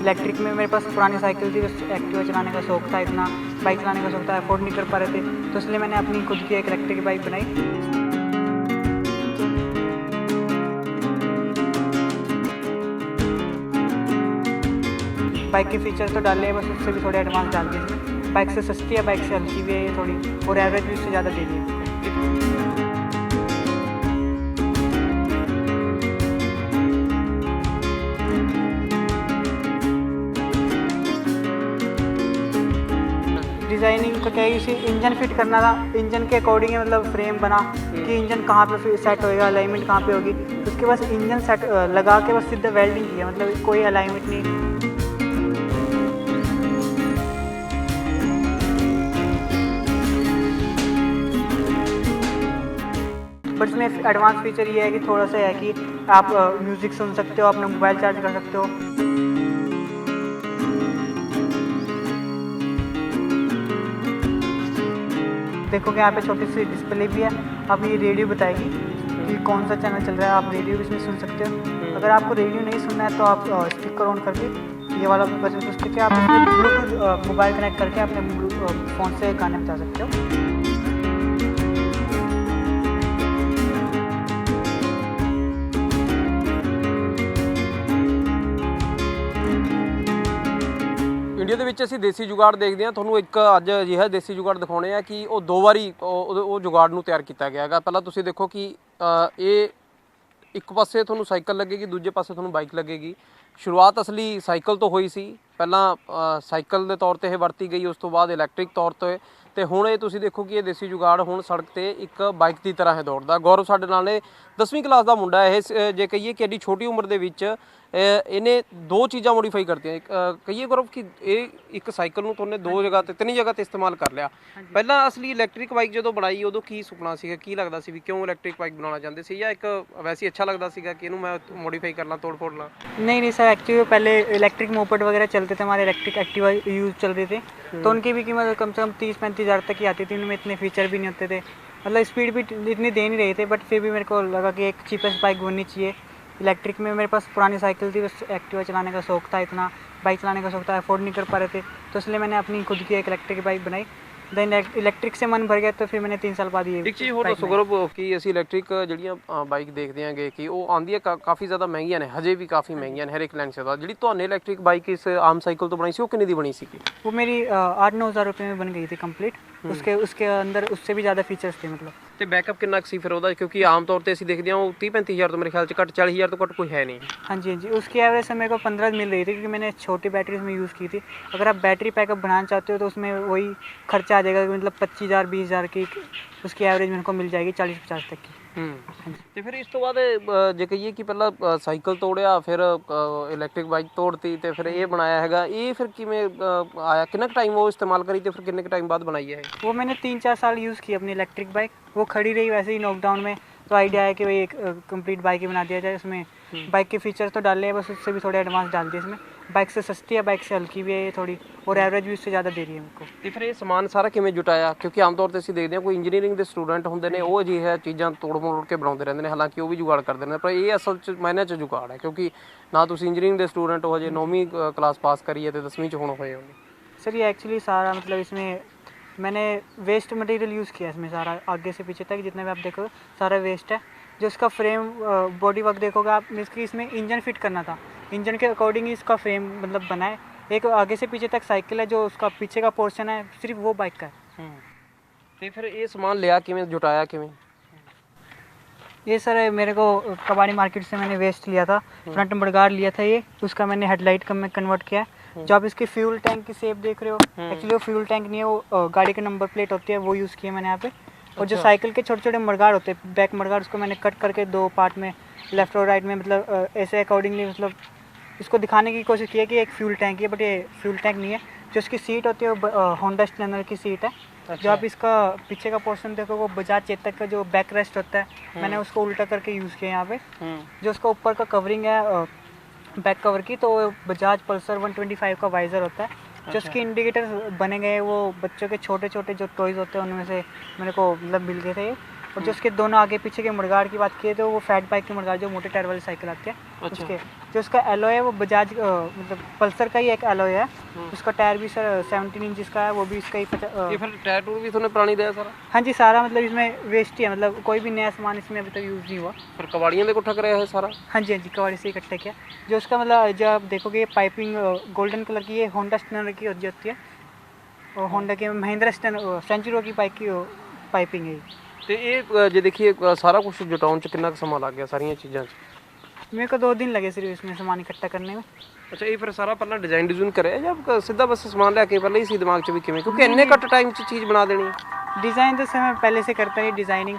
Electric में मेरे पास पुरानी साइकिल थी, बस एक्टिवा चलाने का शौक था, इतना बाइक चलाने का शौक था, अफोर्ड नहीं कर पा रहे थे, तो इसलिए मैंने अपनी खुद की एक इलेक्ट्रिक बाइक बनाई। बाइक के फीचर तो डाले हैं, बस उससे भी थोड़े एडवांस डाल दिए इसमें। बाइक से सस्ती है, बाइक से हल्की भी है ये थोड़ी, और एवरेज भी उससे ज़्यादा दे दी है। डिज़ाइनिंग का क्या है, इसे इंजन फिट करना था, इंजन के अकॉर्डिंग मतलब फ्रेम बना कि इंजन कहाँ पे सेट होएगा, अलाइनमेंट कहाँ पे होगी, उसके बाद इंजन सेट लगा के बस सीधा वेल्डिंग किया, मतलब कोई अलाइनमेंट नहीं। बट इसमें एडवांस फीचर ये है कि थोड़ा सा है कि आप म्यूज़िक सुन सकते हो, अपना मोबाइल चार्ज कर सकते हो। देखो कि यहाँ पे छोटी सी डिस्प्ले भी है, अब ये रेडियो बताएगी कि कौन सा चैनल चल रहा है, आप रेडियो भी इसमें सुन सकते हो। अगर आपको रेडियो नहीं सुनना है तो आप स्पीकर ऑन करके ये वाला बटन पुश करके आप ब्लूटूथ मोबाइल कनेक्ट करके अपने फ़ोन से गाने बजा सकते हो। ਇੰਡੀਆ ਦੇ ਵਿੱਚ ਅਸੀਂ ਦੇਸੀ ਜੁਗਾੜ ਦੇਖਦੇ ਹਾਂ। ਤੁਹਾਨੂੰ ਇੱਕ ਅੱਜ ਅਜਿਹਾ ਦੇਸੀ ਜੁਗਾੜ ਦਿਖਾਉਣੇ ਆ ਕਿ ਉਹ ਦੋ ਵਾਰੀ ਉਹ ਜੁਗਾੜ ਨੂੰ ਤਿਆਰ ਕੀਤਾ ਗਿਆ ਹੈਗਾ। ਪਹਿਲਾਂ ਤੁਸੀਂ ਦੇਖੋ ਕਿ ਇਹ ਇੱਕ ਪਾਸੇ ਤੁਹਾਨੂੰ ਸਾਈਕਲ ਲੱਗੇਗੀ, ਦੂਜੇ ਪਾਸੇ ਤੁਹਾਨੂੰ ਬਾਈਕ ਲੱਗੇਗੀ। ਸ਼ੁਰੂਆਤ ਅਸਲੀ ਸਾਈਕਲ ਤੋਂ ਹੋਈ ਸੀ, ਪਹਿਲਾਂ ਸਾਈਕਲ ਦੇ ਤੌਰ 'ਤੇ ਇਹ ਵਰਤੀ ਗਈ, ਉਸ ਤੋਂ ਬਾਅਦ ਇਲੈਕਟ੍ਰਿਕ ਤੌਰ 'ਤੇ, ਤੇ ਹੁਣ ਇਹ ਤੁਸੀਂ ਦੇਖੋ ਕਿ ਇਹ ਦੇਸੀ ਜੁਗਾੜ ਹੁਣ ਸੜਕ 'ਤੇ ਇੱਕ ਬਾਈਕ ਦੀ ਤਰ੍ਹਾਂ ਹੈ ਦੌੜਦਾ। ਗੌਰਵ ਸਾਡੇ ਨਾਲ ਨੇ, 10ਵੀਂ ਕਲਾਸ ਦਾ ਮੁੰਡਾ ਇਹ, ਜੇ ਕਹੀਏ ਕਿ ਐਡੀ ਛੋਟੀ ਉਮਰ ਦੇ ਵਿੱਚ ਇਹਨੇ ਦੋ ਚੀਜ਼ਾਂ ਮੋਡੀਫਾਈ ਕਰਤੀਆਂ। ਕਹੀਏ ਗੌਰਵ ਕਿ ਇਹ ਇੱਕ ਸਾਈਕਲ ਨੂੰ ਤੁਹਾਨੇ ਦੋ ਜਗ੍ਹਾ 'ਤੇ ਤਿੰਨ ਜਗ੍ਹਾ 'ਤੇ ਇਸਤੇਮਾਲ ਕਰ ਲਿਆ। ਪਹਿਲਾਂ ਅਸਲੀ ਇਲੈਕਟ੍ਰਿਕ ਬਾਈਕ ਜਦੋਂ ਬਣਾਈ ਉਦੋਂ ਕੀ ਸੁਪਨਾ ਸੀਗਾ, ਕੀ ਲੱਗਦਾ ਸੀ ਵੀ ਕਿਉਂ ਇਲੈਕਟ੍ਰਿਕ ਬਾਈਕ ਬਣਾਉਣਾ ਚਾਹੁੰਦੇ ਸੀ, ਜਾਂ ਇੱਕ ਵੈਸੇ ਅੱਛਾ ਲੱਗਦਾ ਸੀਗਾ कि ਇਹਨੂੰ मैं मॉडिफाई करना, तोड़ फोड़ ला? नहीं सर, एक्चुअली पहले इलेक्ट्रिक मोपेड वगैरह चलते थे, हमारे इलेक्ट्रिक एक्टिवा यूज़ चल रहे थे, तो उनकी भी कीमत कम से कम 30-35 हज़ार तक की आती थी। उनमें इतने फीचर भी नहीं होते थे, मतलब स्पीड भी इतनी दे नहीं रहे थे। बट फिर भी मेरे को लगा कि एक चीपेस्ट बाइक बननी चाहिए। इलेक्ट्रिक में मेरे पास पुरानी साइकिल थी, बस एक्टिवा चलाने का शौक था, इतना बाइक चलाने का शौक था, अफोर्ड नहीं कर पा रहे थे, तो इसलिए मैंने अपनी खुद की एक इलेक्ट्रिक बाइक बनाई। देन इलेक्ट्रिक से मन भर गया, तो फिर मैंने 3 साल बाद ये ਇੱਕ ਚੀਜ਼ ਹੋਰ ਦੱਸੋ ਗੌਰਵ ਕਿ ਅਸੀਂ ਇਲੈਕਟ੍ਰਿਕ ਜਿਹੜੀਆਂ ਬਾਈਕ ਦੇਖਦੇ ਆਂਗੇ ਕਿ ਉਹ ਆਉਂਦੀਆਂ ਕਾਫੀ ਜ਼ਿਆਦਾ ਮਹਿੰਗੀਆਂ ਨੇ, ਹਜੇ ਵੀ ਕਾਫੀ ਮਹਿੰਗੀਆਂ ਨੇ ਹਰ ਇੱਕ ਲੈਂਸ ਦਾ। ਜਿਹੜੀ ਤੁਹਾਨੂੰ ਇਲੈਕਟ੍ਰਿਕ ਬਾਈਕ ਇਸ ਆਮ ਸਾਈਕਲ ਤੋਂ ਬਣਾਈ ਸੀ ਉਹ ਕਿੰਨੇ ਦੀ ਬਣੀ ਸੀਗੀ? वो मेरी 8-9 हज़ार रुपये में बन गई थी कंप्लीट। उसके अंदर उससे भी ज़्यादा फीचर्स थे मतलब। ਤੇ ਬੈਕਅਪ ਕਿੰਨਾ ਕੁ ਸੀ ਫਿਰ ਉਹਦਾ, ਕਿਉਂਕਿ ਆਮ ਤੌਰ ਤੇ ਅਸੀਂ ਦੇਖਦੇ ਹਾਂ ਉਹ 30-35 ਹਜ਼ਾਰ ਤੋਂ ਮੇਰੇ ਖਿਆਲ 'ਚ ਘੱਟ, 40 ਹਜ਼ਾਰ ਤੋਂ ਘੱਟ ਕੋਈ ਹੈ नहीं। हाँ जी, उसकी एवरेज से मेरे को 15 मिल रही थी, क्योंकि मैंने छोटी बैटरी उसमें यूज़ की थी। अगर आप बैटरी बैकअप बढ़ाना चाहते हो तो उसमें वही खर्चा आ जाएगा, मतलब 25,000-20,000 की उसकी एवरेज मेरे को मिल जाएगी 40-50 तक की। ਤੇ ਫਿਰ ਇਸ ਤੋਂ ਬਾਅਦ ਜੇ ਕਹੀਏ ਕਿ ਪਹਿਲਾਂ ਸਾਈਕਲ ਤੋੜਿਆ, ਫਿਰ ਇਲੈਕਟ੍ਰਿਕ ਬਾਈਕ ਤੋੜਤੀ, ਤੇ ਫਿਰ ਇਹ ਬਣਾਇਆ ਹੈਗਾ। ਇਹ ਫਿਰ ਕਿਵੇਂ ਆਇਆ, ਕਿੰਨਾ ਕੁ ਟਾਈਮ ਉਹ ਇਸਤੇਮਾਲ ਕਰੀ, ਤੇ ਫਿਰ ਕਿੰਨੇ ਕੁ ਟਾਈਮ ਬਾਅਦ ਬਣਾਈ ਹੈ? वो मैंने 3-4 साल यूज़ की अपनी इलेक्ट्रिक बाइक, वो खड़ी रही वैसे ही लॉकडाउन में, तो आइडिया है कि भाई एक कंप्लीट बाइक ही बना दिया जाए। उसमें बाइक के फीचर तो डाले हैं, बस उससे भी थोड़े एडवांस डाल दिए इसमें। बाइक से सस्ती है, बाइक से हल्की भी है ये थोड़ी, और एवरेज भी उससे ज़्यादा दे रही है मेरे को। ਤੇ ਫਿਰ ਇਹ ਸਮਾਨ ਸਾਰਾ ਕਿਵੇਂ ਜੁਟਾਇਆ? ਕਿਉਂਕਿ ਆਮ ਤੌਰ ਤੇ ਅਸੀਂ ਦੇਖਦੇ ਹਾਂ ਕੋਈ ਇੰਜੀਨੀਅਰਿੰਗ ਦੇ ਸਟੂਡੈਂਟ ਹੁੰਦੇ ਨੇ, ਉਹ ਅਜਿਹੀਆਂ ਚੀਜ਼ਾਂ ਤੋੜ ਮੋੜ ਕੇ ਬਣਾਉਂਦੇ ਰਹਿੰਦੇ ਨੇ, ਹਾਲਾਂਕਿ ਉਹ ਵੀ ਜੁਗਾੜ ਕਰਦੇ ਨੇ, ਪਰ ਇਹ ਅਸਲ 'ਚ ਮਾਇਨੇ 'ਚ ਜੁਗਾੜ ਹੈ। ਕਿਉਂਕਿ ਨਾ ਤੁਸੀਂ ਇੰਜੀਨੀਅਰਿੰਗ ਦੇ ਸਟੂਡੈਂਟ ਹੋ, ਹਜੇ 9ਵੀਂ ਕਲਾਸ ਪਾਸ ਕਰੀ ਹੈ ਤੇ 10ਵੀਂ 'ਚ ਹੁਣ ਹੋਏ ਹੋ। सर ये एक्चुअली सारा मतलब इसमें मैंने वेस्ट मटेरियल यूज़ किया इसमें सारा, आगे से पीछे तक जितने भी आप देखो सारा वेस्ट है। जो इसका फ्रेम बॉडी वर्क देखोगे आप, इसकी इसमें इंजन फिट करना था, इंजन के अकॉर्डिंग ही इसका फ्रेम मतलब बना है। एक आगे से पीछे तक साइकिल है, जो उसका पीछे का पोर्शन है सिर्फ वो बाइक का है। ਤੇ ਫਿਰ ਇਹ ਸਮਾਨ ਲਿਆ ਕਿਵੇਂ, ਜੁਟਾਇਆ ਕਿਵੇਂ? ये सर मेरे को कबाड़ी मार्केट से मैंने वेस्ट लिया था, फ्रंट मडगार्ड लिया था ये, उसका मैंने हेडलाइट का में कन्वर्ट किया। जो आप इसके फ्यूल टैंक की शेप देख रहे हो, एक्चुअली वो फ्यूल टैंक नहीं है, वो गाड़ी की नंबर प्लेट होती है, वो यूज़ किया मैंने यहाँ पे। और जो साइकिल के छोटे छोटे मडगार्ड होते हैं, बैक मडगार्ड, उसको मैंने कट करके 2 पार्ट में, लेफ्ट और राइट में, मतलब ऐसे अकॉर्डिंगली मतलब इसको दिखाने की कोशिश की है कि एक फ्यूल टैंक है, बट ये फ्यूल टैंक नहीं है। जो इसकी सीट होती है वो होंडा स्प्लेंडर की सीट है। जो आप इसका पीछे का पोर्शन देखो, वो बजाज चेतक का जो बैक रेस्ट होता है, मैंने उसको उल्टा करके यूज़ किया यहाँ पे। जो उसका ऊपर का कवरिंग है बैक कवर की, तो बजाज पल्सर 125 का वाइज़र होता है। जो उसके इंडिकेटर बने गए वो बच्चों के छोटे छोटे जो टॉयज़ होते हैं उनमें से मेरे को मतलब मिल गए थे। और जो उसके दोनों आगे पीछे के मुड़गाड़ की बात की तो वो फैट बाइक के मुड़गाड़ जो मोटे टायर वाली साइकिल आती है अच्छा। उसके जो उसका एलॉय है वो बजाज मतलब पल्सर का ही एक एलॉय है। उसका टायर भी सर 17 इंच का है, वो भी इसका ही ये फिर टायर टूर भी तुमने पुरानी दिया सारा? हाँ जी सारा मतलब इसमें वेस्ट ही है, मतलब कोई भी नया सामान इसमें अभी तक यूज़ नहीं हुआ। फिर कबाड़ियाँ दे इकट्ठा कराया है सारा? हाँ जी कबाड़ी से इकट्ठा किया। जो उसका मतलब जो आप देखोगे ये पाइपिंग गोल्डन कलर की, ये होंडा स्टैंडर्ड की होती है और होंडा की महिंद्रा सेंचुरो की बाइक की पाइपिंग है। ਤੇ ਇਹ ਜੇ ਦੇਖੀਏ ਸਾਰਾ ਕੁਝ ਜੁਟਾਉਣ ਚ ਕਿੰਨਾ ਕੁ ਸਮਾਂ ਲੱਗ ਗਿਆ ਸਾਰੀਆਂ ਚੀਜ਼ਾਂ 'ਚ? मेरे को 2 दिन लगे सिर्फ इसमें सामान इकट्ठा करने में। ਅੱਛਾ, ਇਹ ਫਿਰ ਸਾਰਾ ਪਹਿਲਾਂ ਡਿਜ਼ਾਈਨ ਕਰਿਆ ਜਾਂ ਸਿੱਧਾ ਬਸ ਸਮਾਨ ਲਿਆ ਕੇ ਪਹਿਲਾਂ ਹੀ ਸੀ ਦਿਮਾਗ 'ਚ ਵੀ ਕਿਵੇਂ, ਕਿਉਂਕਿ ਇੰਨੇ ਘੱਟ ਟਾਈਮ 'ਚ ਚੀਜ਼ ਬਣਾ ਦੇਣੀ? डिज़ाइन तो सर मैं पहले से करता ही डिज़ाइनिंग।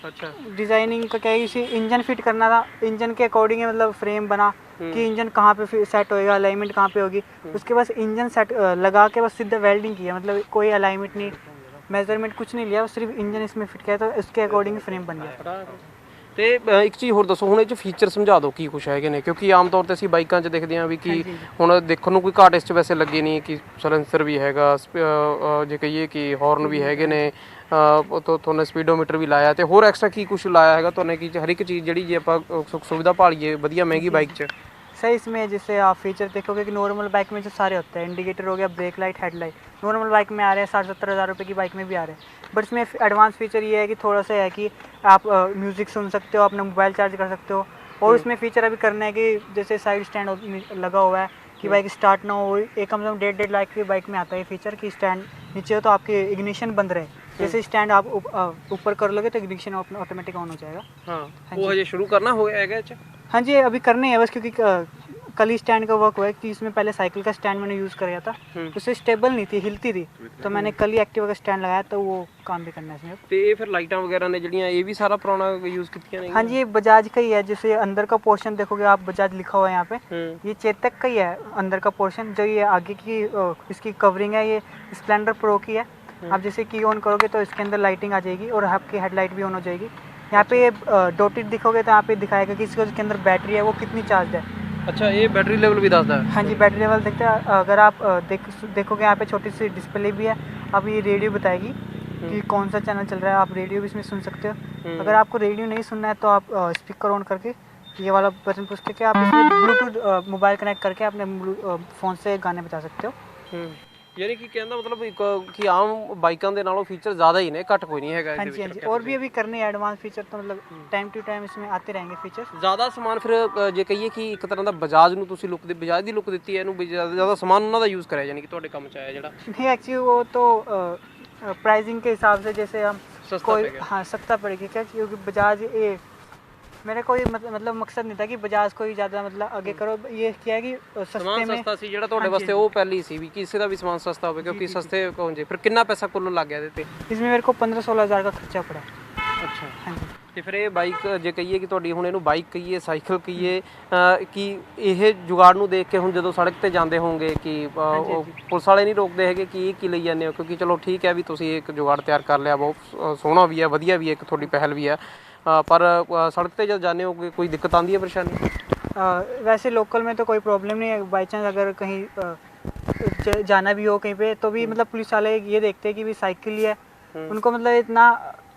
अच्छा। डिज़ाइनिंग का क्या है, इसे इंजन फिट करना था, इंजन के अकॉर्डिंग है मतलब फ्रेम बना कि इंजन कहाँ पे सेट होएगा, अलाइनमेंट कहाँ पे होगी। उसके बाद इंजन सेट लगा के बस सीधा वेल्डिंग किया, मतलब कोई अलाइनमेंट नहीं, मेजरमेंट कुछ नहीं लिया, बस सिर्फ इंजन इसमें फिट किया तो इसके अकॉर्डिंग फ्रेम बन गया। ਤੇ ਇੱਕ ਚੀਜ਼ ਹੋਰ ਦੱਸੋ, ਹੁਣ ਇਹ 'ਚ ਫੀਚਰ ਸਮਝਾ ਦਿਓ ਕੀ ਕੁਛ ਹੈਗੇ ਨੇ, ਕਿਉਂਕਿ ਆਮ ਤੌਰ ਤੇ ਅਸੀਂ ਬਾਈਕਾਂ 'ਚ ਦੇਖਦੇ ਹਾਂ ਵੀ ਕਿ ਹੁਣ ਦੇਖਣ ਨੂੰ ਕੋਈ ਘਾਟ ਇਸ 'ਚ ਵੈਸੇ ਲੱਗੇ ਨਹੀਂ, ਕਿ ਸਲੈਂਸਰ ਵੀ ਹੈਗਾ, ਜੇ ਕਹੀਏ ਕਿ ਹਾਰਨ ਵੀ ਹੈਗੇ ਨੇ, ਤੁਹਾਨੂੰ ਸਪੀਡੋਮੀਟਰ ਵੀ ਲਾਇਆ, ਤੇ ਹੋਰ ਐਕਸਟਰਾ ਕੀ ਕੁਛ ਲਾਇਆ ਹੈਗਾ ਤੁਹਾਨੂੰ ਕਿ ਹਰ ਇੱਕ ਚੀਜ਼ ਜਿਹੜੀ ਜੇ ਆਪਾਂ ਸੁੱਖ ਸੁਵਿਧਾ ਭਾਲੀਏ ਵਧੀਆ ਮਹਿੰਗੀ ਬਾਈਕ 'ਚ? सर इसमें जैसे आप फीचर देखोगे कि नॉर्मल बाइक में जो सारे होते हैं, इंडिकेटर हो गया, brake light, headlight, normal bike में आ रहे हैं 60-70 हज़ार रुपये की बाइक में भी आ रहे हैं। बट इसमें एडवांस फीचर ये है कि थोड़ा सा है कि आप म्यूज़िक सुन सकते हो, अपना मोबाइल चार्ज कर सकते हो। और इसमें फीचर अभी करना है कि जैसे साइड स्टैंड लगा हुआ है कि बाइक स्टार्ट ना हो, एक कम से कम 1.5 लाख की बाइक में आता है फीचर कि स्टैंड नीचे हो तो आपकी इग्निशन बंद रहे, जैसे स्टैंड आप ऊपर कर लोगे तो इग्निशन ऑटोमेटिक ऑन हो जाएगा। हाँ, वो हजे शुरू करना हो गया है? हाँ जी अभी करने है बस, क्योंकि कल ही स्टैंड का वर्क हुआ है कि इसमें पहले साइकिल का स्टैंड मैंने यूज़ कराया था, उससे स्टेबल नहीं थी, हिलती थी, तो मैंने कल ही एक्टिवा का स्टैंड लगाया, तो वो काम भी करना है इसमें। ਤੇ ਇਹ ਫਿਰ ਲਾਈਟਾਂ ਵਗੈरह ਨੇ ਜਿਹੜੀਆਂ ਇਹ ਵੀ ਸਾਰਾ ਪੁਰਾਣਾ यूज़ ਕੀਤੀਆਂ ਨੇ? हाँ जी ये बजाज का ही है, जैसे अंदर का पोर्शन देखोगे आप बजाज लिखा हुआ है यहाँ पे, ये चेतक का ही है अंदर का पोर्शन। जो ये आगे की इसकी कवरिंग है ये स्प्लेंडर प्रो की है। आप जैसे की ऑन करोगे तो इसके अंदर लाइटिंग आ जाएगी और आपकी हेडलाइट भी ऑन हो जाएगी। यहाँ पे डॉटेड दिखोगे तो यहाँ पे दिखाएगा कि इसके अंदर बैटरी है वो कितनी चार्ज है। अच्छा, ये बैटरी लेवल भी दसदा है? हाँ जी बैटरी लेवल देखते हैं। अगर आप देखोगे यहाँ पे छोटी सी डिस्प्ले भी है, अब ये रेडियो बताएगी कि कौन सा चैनल चल रहा है, आप रेडियो भी इसमें सुन सकते हो। अगर आपको रेडियो नहीं सुनना है तो आप स्पीकर ऑन करके ये वाला बटन पुश करके आप इसमें ब्लूटूथ मोबाइल कनेक्ट करके अपने फ़ोन से गाने बजा सकते हो। यानी कि कहने का मतलब कि आम बाइकों के नालों फीचर ज़्यादा ही ने, घट कोई नहीं है? हाँ जी हाँ जी, और भी अभी करने हैं एडवांस फीचर, तो मतलब टाइम टू टाइम इसमें आते रहेंगे फीचर। ज़्यादा समान फिर जे कहिए कि एक तरह का बजाज ਨੂੰ ਤੁਸੀਂ ਲੁੱਕ ਬਜਾਜ ਦੀ ਲੁੱਕ ਦਿੱਤੀ ਹੈ ਇਹਨੂੰ, ਜ਼ਿਆਦਾ ਸਮਾਨ ਉਹਨਾਂ ਦਾ यूज़ ਕਰਿਆ, यानी कि ਤੁਹਾਡੇ ਕੰਮ 'ਚ ਆਇਆ ਜਿਹੜਾ? नहीं एक्चुअली वो तो प्राइसिंग के हिसाब से, जैसे हम सस्ता कोई पड़ेगा। हाँ सस्ता पड़ेगी क्या, क्योंकि बजाज ये मेरा कोई मतलब मकसद नहीं था कि बजाज को ही ज़्यादा मतलब आगे करो, ये किया कि सस्ते ਸਮਾਨ में। ਸਸਤਾ ਸੀ ਜਿਹੜਾ ਤੁਹਾਡੇ ਵਾਸਤੇ, ਉਹ ਪਹਿਲੀ ਸੀ ਵੀ ਕਿਸੇ ਦਾ ਵੀ ਸਮਾਨ ਸਸਤਾ ਹੋਵੇ, ਕਿਉਂਕਿ ਸਸਤੇ ਕੌਣ ਜੇ। ਫਿਰ ਕਿੰਨਾ ਪੈਸਾ ਕੁੱਲ ਲੱਗ ਗਿਆ ਇਹਦੇ ਤੇ? इसमें मेरे को 15-16 हज़ार का खर्चा पड़ा। ਅੱਛਾ। हाँ जी ਤੇ ਫਿਰ ਇਹ ਬਾਈਕ ਜੇ ਕਹੀਏ ਕਿ ਤੁਹਾਡੀ ਹੁਣ ਇਹਨੂੰ ਬਾਈਕ ਕਹੀਏ, ਸਾਈਕਲ ਕਹੀਏ, ਕਿ ਇਹ ਜੁਗਾੜ ਨੂੰ ਦੇਖ ਕੇ ਹੁਣ ਜਦੋਂ ਸੜਕ ਤੇ ਜਾਂਦੇ ਹੋਵੋਗੇ ਕਿ ਪੁਲਿਸ ਵਾਲੇ ਨਹੀਂ ਰੋਕਦੇ ਹੈਗੇ ਕਿ ਇਹ ਕੀ ਲਈ ਜਾਂਦੇ ਹੋ? ਕਿਉਂਕਿ ਚਲੋ ਠੀਕ ਹੈ ਵੀ ਤੁਸੀਂ ਇੱਕ ਜੁਗਾੜ ਤਿਆਰ ਕਰ ਲਿਆ, ਬਹੁਤ ਸੋਹਣਾ ਵੀ ਹੈ, ਵਧੀਆ ਵੀ ਹੈ, ਇੱਕ ਤੁਹਾਡੀ ਪਹਿਲ ਵੀ ਹੈ, पर सड़क पे जब जाने हो कोई दिक्कत आती है, परेशानी? वैसे लोकल में तो कोई प्रॉब्लम नहीं है, बाई चांस अगर कहीं जाना भी हो कहीं पे तो भी मतलब पुलिस वाले ये देखते हैं कि भी साइकिल ही है, उनको मतलब इतना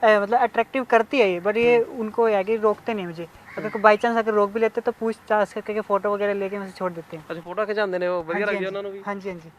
मतलब अट्रैक्टिव करती है ये, बट ये उनको है कि रोकते नहीं मुझे। अगर बाई चांस अगर रोक भी लेते तो पूछताछ करके फ़ोटो वगैरह लेके मुझे छोड़ देते हैं। अच्छा, फोटो खिंचाते हैं वो, बढ़िया लग जाए उन्होंने भी? हाँ जी हाँ जी,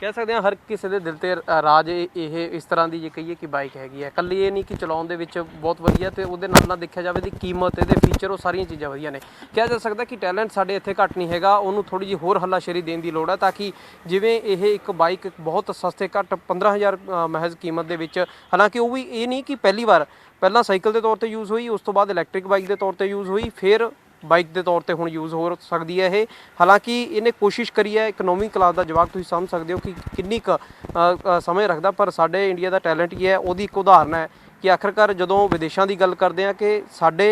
ਕਹਿ ਸਕਦੇ ਹਾਂ ਹਰ ਕਿਸੇ ਦੇ ਦਿਲ ਤੇ ਰਾਜ ਇਹ ਇਸ ਤਰ੍ਹਾਂ ਦੀ ਜੇ ਕਹੀਏ ਕਿ ਬਾਈਕ ਹੈਗੀ ਹੈ। ਇਕੱਲੀ ਇਹ ਨਹੀਂ ਕਿ ਚਲਾਉਣ ਦੇ ਵਿੱਚ ਬਹੁਤ ਵਧੀਆ, ਤੇ ਉਹਦੇ ਨਾਲ ਨਾਲ ਦੇਖਿਆ ਜਾਵੇ ਦੀ ਕੀਮਤ, ਇਹਦੇ ਫੀਚਰ, ਉਹ ਸਾਰੀਆਂ ਚੀਜ਼ਾਂ ਵਧੀਆ ਨੇ। ਕਿਹਾ ਜਾ ਸਕਦਾ ਕਿ ਟੈਲੈਂਟ ਸਾਡੇ ਇੱਥੇ ਘੱਟ ਨਹੀਂ ਹੈਗਾ, ਉਹਨੂੰ ਥੋੜੀ ਜਿਹੀ ਹੋਰ ਹੱਲਾਸ਼ੇਰੀ ਦੇਣ ਦੀ ਲੋੜ ਹੈ, ਤਾਂ ਕਿ ਜਿਵੇਂ ਇਹ ਇੱਕ ਬਾਈਕ ਬਹੁਤ ਸਸਤੇ ਘੱਟ 15,000 ਮਹਿਜ਼ ਕੀਮਤ ਦੇ ਵਿੱਚ, ਹਾਲਾਂਕਿ ਉਹ ਵੀ ਇਹ ਨਹੀਂ ਕਿ ਪਹਿਲਾਂ ਸਾਈਕਲ ਦੇ ਤੌਰ ਤੇ ਯੂਜ਼ ਹੋਈ, ਉਸ ਤੋਂ ਬਾਅਦ ਇਲੈਕਟ੍ਰਿਕ ਬਾਈਕ ਦੇ ਤੌਰ ਤੇ ਯੂਜ਼ ਹੋਈ, ਫਿਰ ਬਾਈਕ ਦੇ ਤੌਰ ਤੇ ਹੁਣ ਯੂਜ਼ ਹੋ ਸਕਦੀ ਹੈ ਇਹ। ਹਾਲਾਂਕਿ ਇਹਨੇ ਕੋਸ਼ਿਸ਼ ਕਰੀ ਹੈ, ਇਕਨੋਮੀ ਕਲਾਸ ਦਾ ਜਵਾਕ ਤੁਸੀਂ ਸਮਝ ਸਕਦੇ ਹੋ ਕਿ ਕਿੰਨੀ ਕੁ ਸਮਝ ਰੱਖਦਾ, ਪਰ ਸਾਡੇ ਇੰਡੀਆ ਦਾ ਟੈਲੈਂਟ ਹੀ ਹੈ। ਉਹਦੀ ਇੱਕ ਉਦਾਹਰਨ ਹੈ ਕਿ ਆਖਰਕਾਰ ਜਦੋਂ ਵਿਦੇਸ਼ਾਂ ਦੀ ਗੱਲ ਕਰਦੇ ਹਾਂ ਕਿ ਸਾਡੇ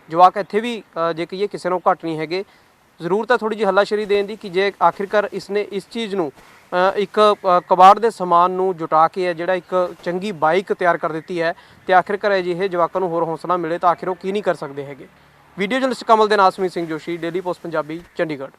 ਜਵਾਕ ਇੱਥੇ ਵੀ ਜੇ ਕਹੀਏ ਕਿਸੇ ਨੂੰ ਘੱਟ ਨਹੀਂ ਹੈਗੇ। ਜ਼ਰੂਰਤ ਹੈ ਥੋੜ੍ਹੀ ਜਿਹੀ ਹੱਲਾਸ਼ੇਰੀ ਦੇਣ ਦੀ ਕਿ ਜੇ ਆਖਿਰਕਾਰ ਇਸਨੇ ਇਸ ਚੀਜ਼ ਨੂੰ ਇੱਕ ਕਬਾੜ ਦੇ ਸਮਾਨ ਨੂੰ ਜੁਟਾ ਕੇ ਹੈ ਜਿਹੜਾ ਇੱਕ ਚੰਗੀ ਬਾਈਕ ਤਿਆਰ ਕਰ ਦਿੱਤੀ ਹੈ, ਤੇ ਆਖਿਰਕਾਰ ਅਜਿਹੇ ਜਵਾਕਾਂ ਨੂੰ ਹੋਰ ਹੌਸਲਾ ਮਿਲੇ ਤਾਂ ਆਖਿਰ ਉਹ ਕੀ ਨਹੀਂ ਕਰ ਸਕਦੇ ਹੈਗੇ। ਵੀਡੀਓ ਜਰਨਲਿਸਟ ਕਮਲ ਦੇ ਨਾਲ ਸੁਮੀਤ ਸਿੰਘ ਜੋਸ਼ੀ, ਡੇਲੀ ਪੋਸਟ ਪੰਜਾਬੀ, ਚੰਡੀਗੜ੍ਹ।